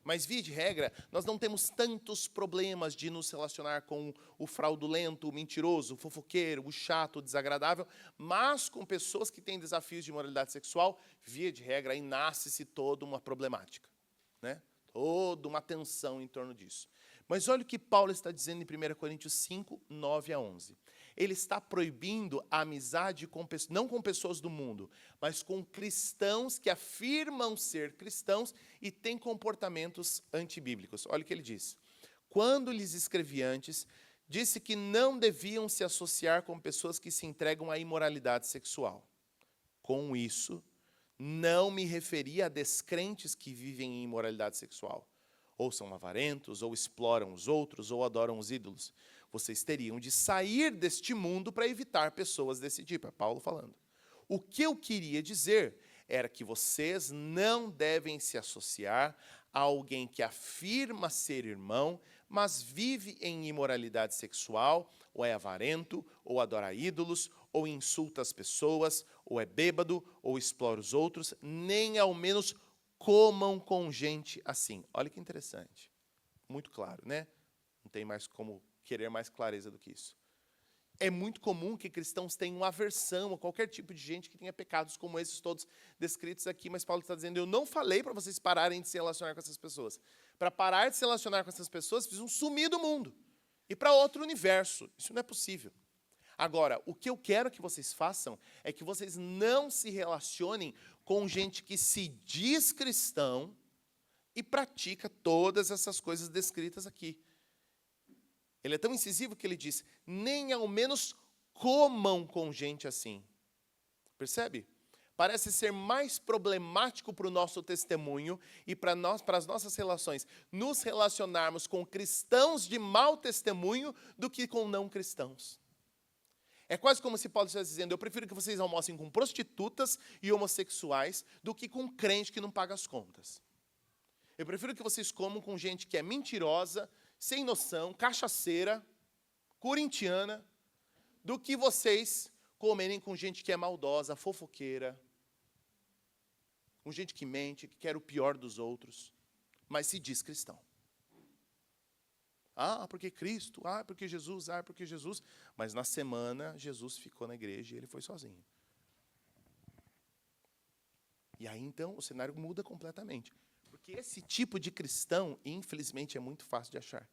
Mas, via de regra, nós não temos tantos problemas de nos relacionar com o fraudulento, o mentiroso, o fofoqueiro, o chato, o desagradável, mas com pessoas que têm desafios de moralidade sexual, via de regra, aí nasce-se toda uma problemática, né? Toda uma tensão em torno disso. Mas olha o que Paulo está dizendo em 1 Coríntios 5, 9 a 11. Ele está proibindo a amizade não com pessoas do mundo, mas com cristãos que afirmam ser cristãos e têm comportamentos antibíblicos. Olha o que ele diz. Quando lhes escrevi antes, disse que não deviam se associar com pessoas que se entregam à imoralidade sexual. Com isso, não me referi a descrentes que vivem em imoralidade sexual, ou são avarentos, ou exploram os outros, ou adoram os ídolos. Vocês teriam de sair deste mundo para evitar pessoas desse tipo. É Paulo falando. O que eu queria dizer era que vocês não devem se associar a alguém que afirma ser irmão, mas vive em imoralidade sexual, ou é avarento, ou adora ídolos, ou insulta as pessoas, ou é bêbado, ou explora os outros, nem ao menos comam com gente assim. Olha que interessante. Muito claro, né? Não tem mais como querer mais clareza do que isso. É muito comum que cristãos tenham aversão a qualquer tipo de gente que tenha pecados como esses todos descritos aqui, mas Paulo está dizendo, eu não falei para vocês pararem de se relacionar com essas pessoas. Para parar de se relacionar com essas pessoas, precisam sumir do mundo. E para outro universo. Isso não é possível. Agora, o que eu quero que vocês façam é que vocês não se relacionem com gente que se diz cristão e pratica todas essas coisas descritas aqui. Ele é tão incisivo que ele diz, nem ao menos comam com gente assim. Percebe? Parece ser mais problemático para o nosso testemunho e para as nossas relações, nos relacionarmos com cristãos de mau testemunho do que com não cristãos. É quase como se Paulo estivesse dizendo, eu prefiro que vocês almocem com prostitutas e homossexuais do que com crente que não paga as contas. Eu prefiro que vocês comam com gente que é mentirosa, sem noção, cachaceira, corintiana, do que vocês comerem com gente que é maldosa, fofoqueira, com gente que mente, que quer o pior dos outros, mas se diz cristão. Ah, porque Cristo, porque Jesus, porque Jesus. Mas na semana, Jesus ficou na igreja e ele foi sozinho. E aí, então, o cenário muda completamente. Porque esse tipo de cristão, infelizmente, é muito fácil de achar.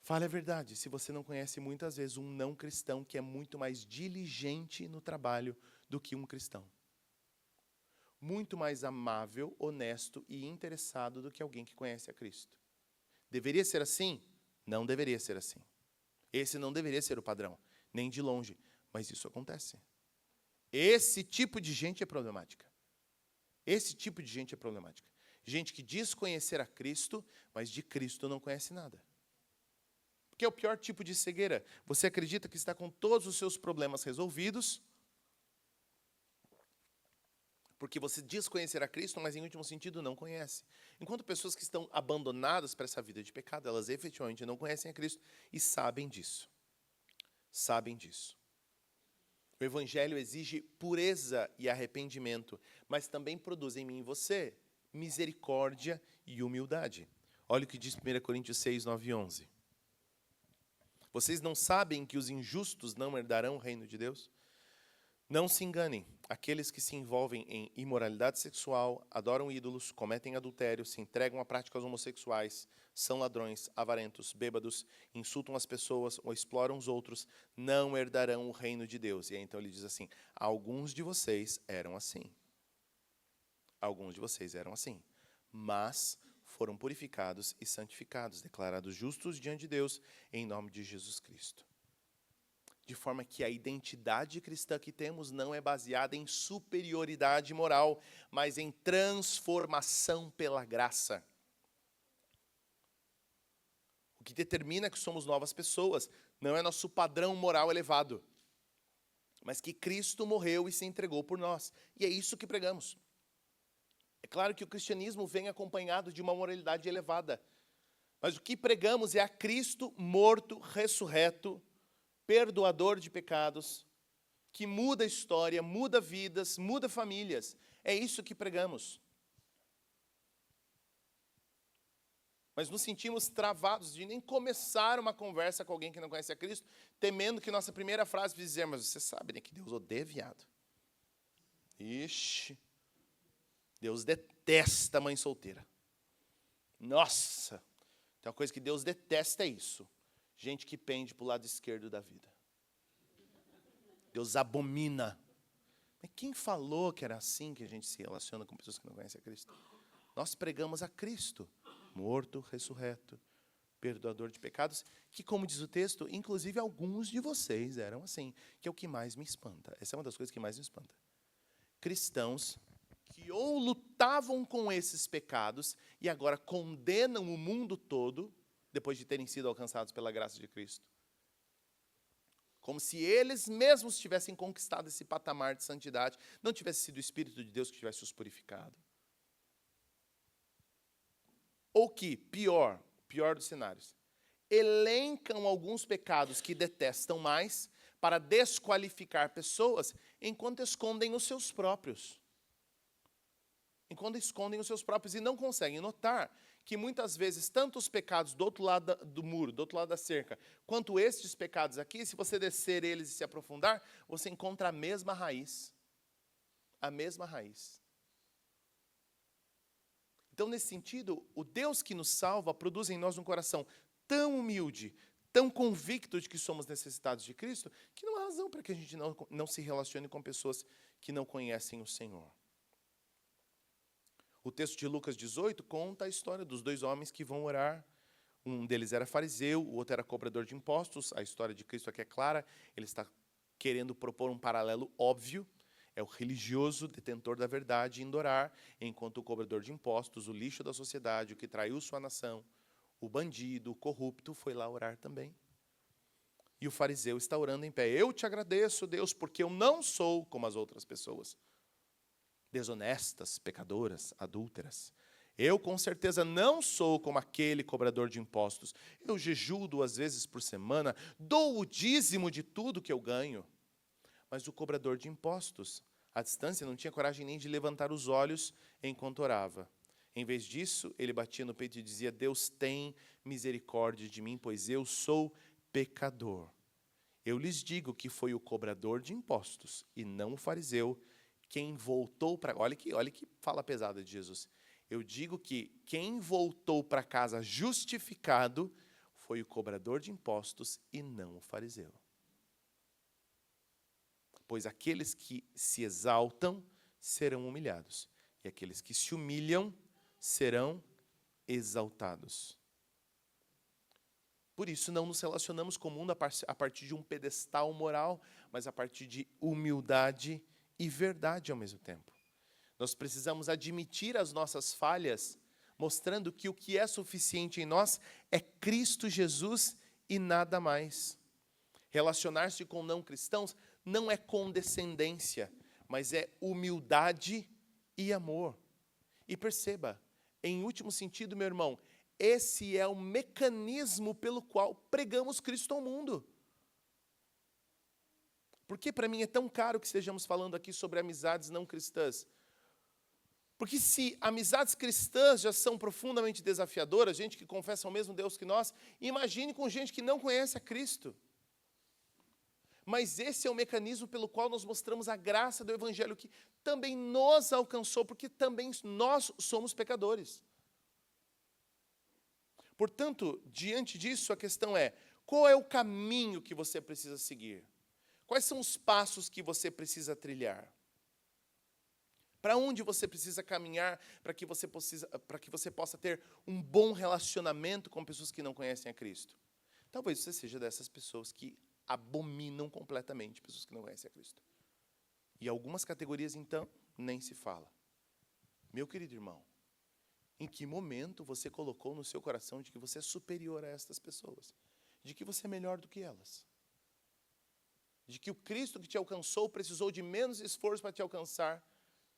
Fale a verdade, se você não conhece muitas vezes um não cristão que é muito mais diligente no trabalho do que um cristão. Muito mais amável, honesto e interessado do que alguém que conhece a Cristo. Deveria ser assim? Não deveria ser assim. Esse não deveria ser o padrão, nem de longe. Mas isso acontece. Esse tipo de gente é problemática. Esse tipo de gente é problemática. Gente que diz conhecer a Cristo, mas de Cristo não conhece nada. Porque é o pior tipo de cegueira. Você acredita que está com todos os seus problemas resolvidos, porque você diz conhecer a Cristo, mas em último sentido não conhece. Enquanto pessoas que estão abandonadas para essa vida de pecado, elas efetivamente não conhecem a Cristo e sabem disso. Sabem disso. O Evangelho exige pureza e arrependimento, mas também produz em mim e você misericórdia e humildade. Olha o que diz 1 Coríntios 6, 9 e 11. Vocês não sabem que os injustos não herdarão o reino de Deus? Não se enganem, aqueles que se envolvem em imoralidade sexual, adoram ídolos, cometem adultério, se entregam a práticas homossexuais, são ladrões, avarentos, bêbados, insultam as pessoas ou exploram os outros, não herdarão o reino de Deus. E aí, então ele diz assim, alguns de vocês eram assim. Alguns de vocês eram assim, mas foram purificados e santificados, declarados justos diante de Deus, em nome de Jesus Cristo. De forma que a identidade cristã que temos não é baseada em superioridade moral, mas em transformação pela graça. O que determina que somos novas pessoas não é nosso padrão moral elevado, mas que Cristo morreu e se entregou por nós. E é isso que pregamos. É claro que o cristianismo vem acompanhado de uma moralidade elevada, mas o que pregamos é a Cristo morto, ressurreto, perdoador de pecados, que muda a história, muda vidas, muda famílias. É isso que pregamos. mas nos sentimos travados de nem começar uma conversa com alguém que não conhece a Cristo, temendo que nossa primeira frase vai dizer, mas você sabe, né, que Deus odeia viado. Ixi, Deus detesta mãe solteira. Nossa, tem uma coisa que Deus detesta, é isso. Gente que pende para o lado esquerdo da vida. Deus abomina. Mas quem falou que era assim que a gente se relaciona com pessoas que não conhecem a Cristo? Nós pregamos a Cristo, morto, ressurreto, perdoador de pecados, que, como diz o texto, inclusive alguns de vocês eram assim, que é o que mais me espanta. Essa é uma das coisas que mais me espanta. Cristãos que ou lutavam com esses pecados e agora condenam o mundo todo, depois de terem sido alcançados pela graça de Cristo. Como se eles mesmos tivessem conquistado esse patamar de santidade, não tivesse sido o Espírito de Deus que tivesse os purificado. Ou que, pior dos cenários, elencam alguns pecados que detestam mais para desqualificar pessoas, enquanto escondem os seus próprios. Enquanto escondem os seus próprios e não conseguem notar que muitas vezes, tanto os pecados do outro lado do muro, do outro lado da cerca, quanto estes pecados aqui, se você descer eles e se aprofundar, você encontra a mesma raiz. A mesma raiz. Então, nesse sentido, o Deus que nos salva produz em nós um coração tão humilde, tão convicto de que somos necessitados de Cristo, que não há razão para que a gente não se relacione com pessoas que não conhecem o Senhor. O texto de Lucas 18 conta a história dos dois homens que vão orar. Um deles era fariseu, o outro era cobrador de impostos. A história de Cristo aqui é clara. Ele está querendo propor um paralelo óbvio. É o religioso, detentor da verdade, indo orar, enquanto o cobrador de impostos, o lixo da sociedade, o que traiu sua nação, o bandido, o corrupto, foi lá orar também. E o fariseu está orando em pé. Eu te agradeço, Deus, porque eu não sou como as outras pessoas. Desonestas, pecadoras, adúlteras. Eu, com certeza, não sou como aquele cobrador de impostos. Eu jejuo 2 vezes por semana, dou o dízimo de tudo que eu ganho. Mas o cobrador de impostos, à distância, não tinha coragem nem de levantar os olhos enquanto orava. Em vez disso, ele batia no peito e dizia, Deus tem misericórdia de mim, pois eu sou pecador. Eu lhes digo que foi o cobrador de impostos, e não o fariseu, quem voltou para... Olha que fala pesada de Jesus. Eu digo que quem voltou para casa justificado foi o cobrador de impostos e não o fariseu. Pois aqueles que se exaltam serão humilhados, e aqueles que se humilham serão exaltados. Por isso, não nos relacionamos com o mundo a partir de um pedestal moral, mas a partir de humildade e verdade ao mesmo tempo. Nós precisamos admitir as nossas falhas, mostrando que o que é suficiente em nós é Cristo Jesus e nada mais. Relacionar-se com não cristãos não é condescendência, mas é humildade e amor. E perceba, em último sentido, meu irmão, esse é o mecanismo pelo qual pregamos Cristo ao mundo. Por que para mim é tão caro que estejamos falando aqui sobre amizades não cristãs? Porque se amizades cristãs já são profundamente desafiadoras, gente que confessa o mesmo Deus que nós, imagine com gente que não conhece a Cristo. Mas esse é o mecanismo pelo qual nós mostramos a graça do Evangelho que também nos alcançou, porque também nós somos pecadores. Portanto, diante disso, a questão é, qual é o caminho que você precisa seguir? Quais são os passos que você precisa trilhar? Para onde você precisa caminhar para que você possa ter um bom relacionamento com pessoas que não conhecem a Cristo? Talvez você seja dessas pessoas que abominam completamente pessoas que não conhecem a Cristo. E algumas categorias, então, nem se fala. Meu querido irmão, em que momento você colocou no seu coração de que você é superior a estas pessoas? De que você é melhor do que elas? De que o Cristo que te alcançou precisou de menos esforço para te alcançar,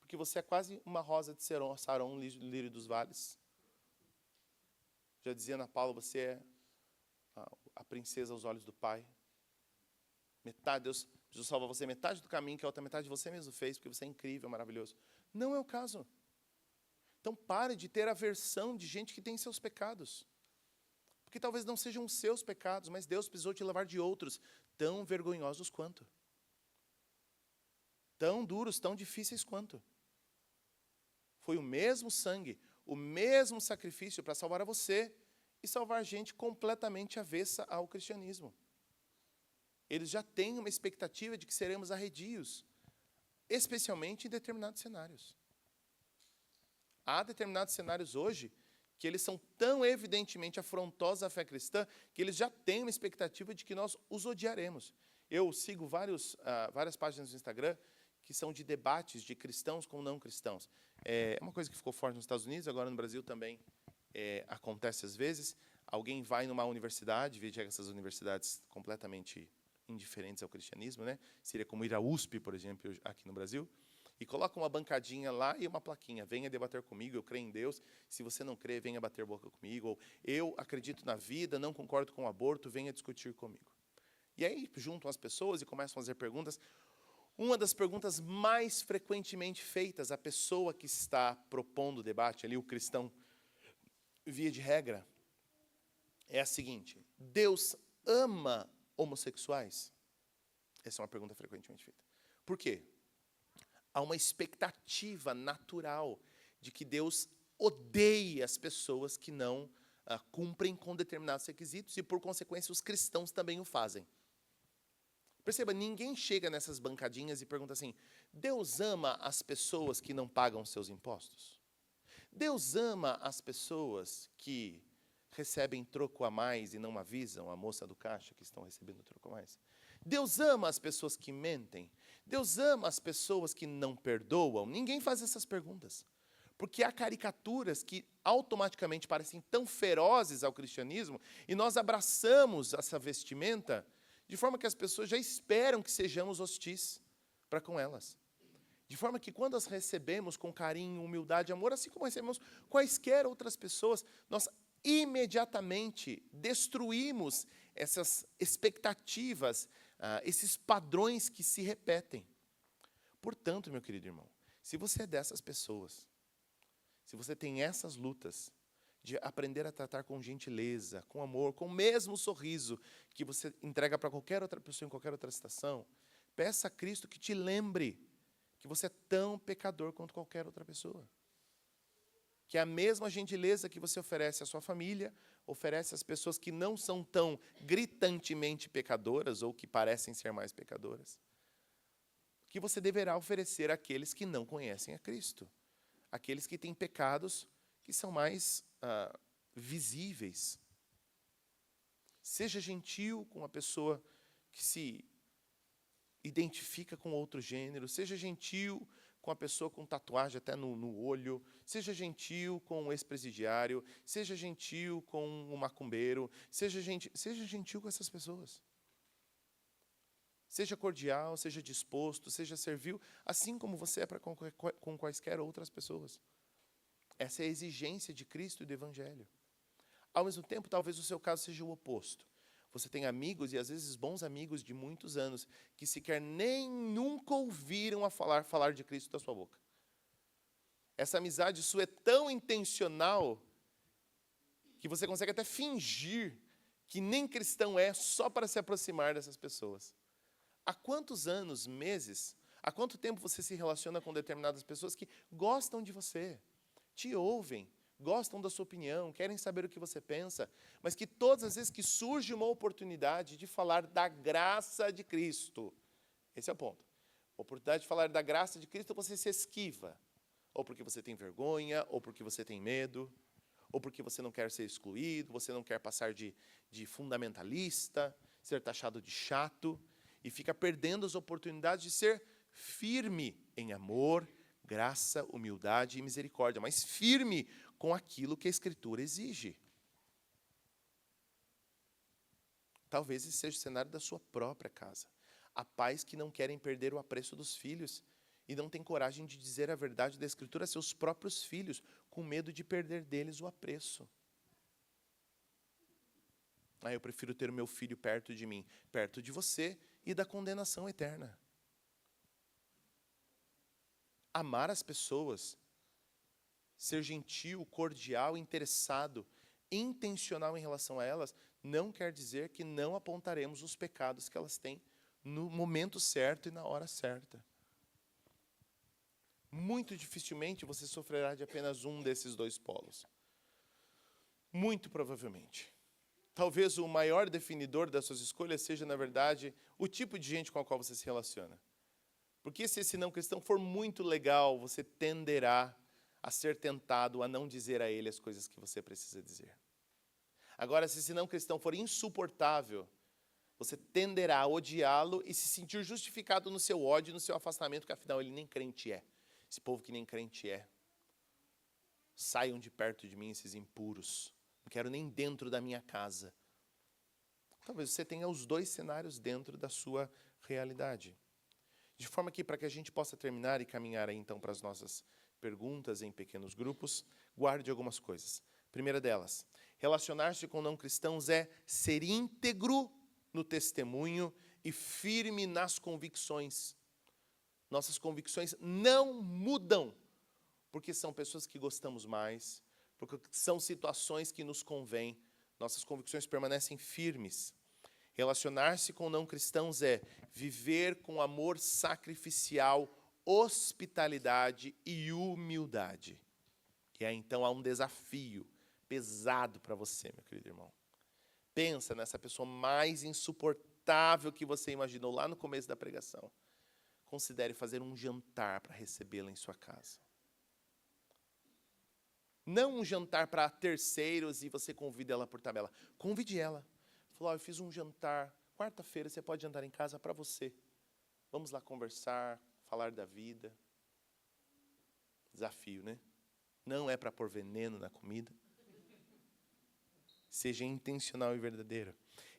porque você é quase uma rosa de Saron, lírio dos vales. Já dizia Ana Paula, você é a princesa aos olhos do Pai. Metade, Jesus salva você metade do caminho, que a outra metade você mesmo fez, porque você é incrível, maravilhoso. Não é o caso. Então pare de ter aversão de gente que tem seus pecados. Porque talvez não sejam os seus pecados, mas Deus precisou te lavar de outros, tão vergonhosos quanto. Tão duros, tão difíceis quanto. Foi o mesmo sangue, o mesmo sacrifício para salvar a você e salvar gente completamente avessa ao cristianismo. Eles já têm uma expectativa de que seremos arredios, especialmente em determinados cenários. Há determinados cenários hoje que eles são tão evidentemente afrontosos à fé cristã que eles já têm uma expectativa de que nós os odiaremos. Eu sigo várias páginas no Instagram que são de debates de cristãos com não cristãos. É uma coisa que ficou forte nos Estados Unidos, agora no Brasil também acontece às vezes. Alguém vai numa universidade, veja essas universidades completamente indiferentes ao cristianismo, né? Seria como ir à USP, por exemplo, aqui no Brasil, e coloca uma bancadinha lá e uma plaquinha: venha debater comigo, eu creio em Deus, se você não crê, venha bater boca comigo, ou eu acredito na vida, não concordo com o aborto, venha discutir comigo. E aí juntam as pessoas e começam a fazer perguntas. Uma das perguntas mais frequentemente feitas à pessoa que está propondo o debate, ali o cristão, via de regra, é a seguinte: Deus ama homossexuais? Essa é uma pergunta frequentemente feita. Por quê? Há uma expectativa natural de que Deus odeia as pessoas que não cumprem com determinados requisitos e, por consequência, os cristãos também o fazem. Perceba, ninguém chega nessas bancadinhas e pergunta assim: Deus ama as pessoas que não pagam seus impostos? Deus ama as pessoas que recebem troco a mais e não avisam a moça do caixa que estão recebendo troco a mais? Deus ama as pessoas que mentem? Deus ama as pessoas que não perdoam? Ninguém faz essas perguntas. Porque há caricaturas que automaticamente parecem tão ferozes ao cristianismo e nós abraçamos essa vestimenta de forma que as pessoas já esperam que sejamos hostis para com elas. De forma que quando as recebemos com carinho, humildade, amor, assim como recebemos quaisquer outras pessoas, nós imediatamente destruímos essas expectativas, esses padrões que se repetem. Portanto, meu querido irmão, se você é dessas pessoas, se você tem essas lutas de aprender a tratar com gentileza, com amor, com o mesmo sorriso que você entrega para qualquer outra pessoa em qualquer outra situação, peça a Cristo que te lembre que você é tão pecador quanto qualquer outra pessoa. Que a mesma gentileza que você oferece à sua família, oferece às pessoas que não são tão gritantemente pecadoras ou que parecem ser mais pecadoras, que você deverá oferecer àqueles que não conhecem a Cristo. Aqueles que têm pecados que são mais visíveis. Seja gentil com a pessoa que se identifica com outro gênero, seja gentil com a pessoa com tatuagem até no olho, seja gentil com um ex-presidiário, seja gentil com um macumbeiro, seja gentil com essas pessoas. Seja cordial, seja disposto, seja servil, assim como você é para com quaisquer outras pessoas. Essa é a exigência de Cristo e do Evangelho. Ao mesmo tempo, talvez o seu caso seja o oposto. Você tem amigos, e às vezes bons amigos de muitos anos, que sequer nem nunca ouviram a falar de Cristo da sua boca. Essa amizade sua é tão intencional que você consegue até fingir que nem cristão é só para se aproximar dessas pessoas. Há quantos anos, meses, há quanto tempo você se relaciona com determinadas pessoas que gostam de você, te ouvem, gostam da sua opinião, querem saber o que você pensa, mas que todas as vezes que surge uma oportunidade de falar da graça de Cristo, esse é o ponto. A oportunidade de falar da graça de Cristo, você se esquiva, ou porque você tem vergonha, ou porque você tem medo, ou porque você não quer ser excluído, você não quer passar de fundamentalista, ser taxado de chato, e fica perdendo as oportunidades de ser firme em amor, graça, humildade e misericórdia, mas firme com aquilo que a Escritura exige. Talvez esse seja o cenário da sua própria casa. Há pais que não querem perder o apreço dos filhos e não têm coragem de dizer a verdade da Escritura a seus próprios filhos, com medo de perder deles o apreço. Eu prefiro ter o meu filho perto de mim, perto de você e da condenação eterna. Amar as pessoas ser gentil, cordial, interessado, intencional em relação a elas, não quer dizer que não apontaremos os pecados que elas têm no momento certo e na hora certa. Muito dificilmente você sofrerá de apenas um desses dois polos. Muito provavelmente. Talvez o maior definidor das suas escolhas seja, na verdade, o tipo de gente com a qual você se relaciona. Porque se esse não cristão for muito legal, você tenderá a ser tentado a não dizer a ele as coisas que você precisa dizer. Agora, se esse não cristão for insuportável, você tenderá a odiá-lo e se sentir justificado no seu ódio e no seu afastamento, que afinal ele nem crente é. Esse povo que nem crente é. Saiam de perto de mim, esses impuros. Não quero nem dentro da minha casa. Talvez você tenha os dois cenários dentro da sua realidade. De forma que, para que a gente possa terminar e caminhar aí, então, para as nossas perguntas em pequenos grupos, guarde algumas coisas. Primeira delas, relacionar-se com não cristãos é ser íntegro no testemunho e firme nas convicções. Nossas convicções não mudam, porque são pessoas que gostamos mais, porque são situações que nos convêm. Nossas convicções permanecem firmes. Relacionar-se com não cristãos é viver com amor sacrificial, hospitalidade e humildade. E aí, então, há um desafio pesado para você, meu querido irmão. Pensa nessa pessoa mais insuportável que você imaginou lá no começo da pregação. Considere fazer um jantar para recebê-la em sua casa. Não um jantar para terceiros e você convida ela por tabela. Convide ela. Falou, eu fiz um jantar. Quarta-feira você pode jantar em casa para você. Vamos lá conversar, falar da vida. Desafio, né? Não é para pôr veneno na comida. Seja intencional e verdadeiro.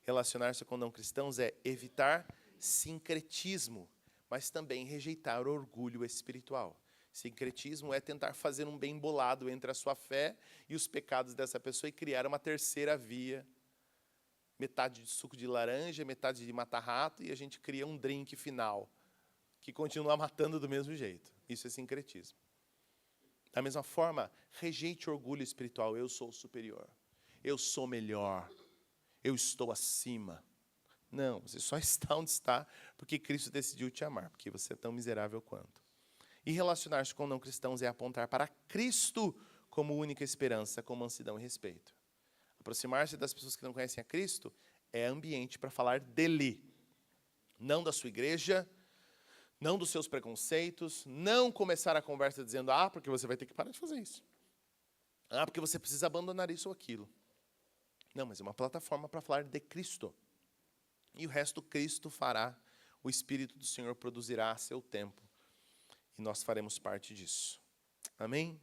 Relacionar-se com não cristãos é evitar sincretismo, mas também rejeitar o orgulho espiritual. Sincretismo é tentar fazer um bem bolado entre a sua fé e os pecados dessa pessoa e criar uma terceira via. Metade de suco de laranja, metade de mata-rato, e a gente cria um drink final, que continua matando do mesmo jeito. Isso é sincretismo. Da mesma forma, rejeite o orgulho espiritual. Eu sou superior. Eu sou melhor. Eu estou acima. Não, você só está onde está porque Cristo decidiu te amar, porque você é tão miserável quanto. E relacionar-se com não cristãos é apontar para Cristo como única esperança, com mansidão e respeito. Aproximar-se das pessoas que não conhecem a Cristo é ambiente para falar dele. Não da sua igreja, não dos seus preconceitos, não começar a conversa dizendo, porque você vai ter que parar de fazer isso. Porque você precisa abandonar isso ou aquilo. Não, mas é uma plataforma para falar de Cristo. E o resto Cristo fará, o Espírito do Senhor produzirá a seu tempo. E nós faremos parte disso. Amém?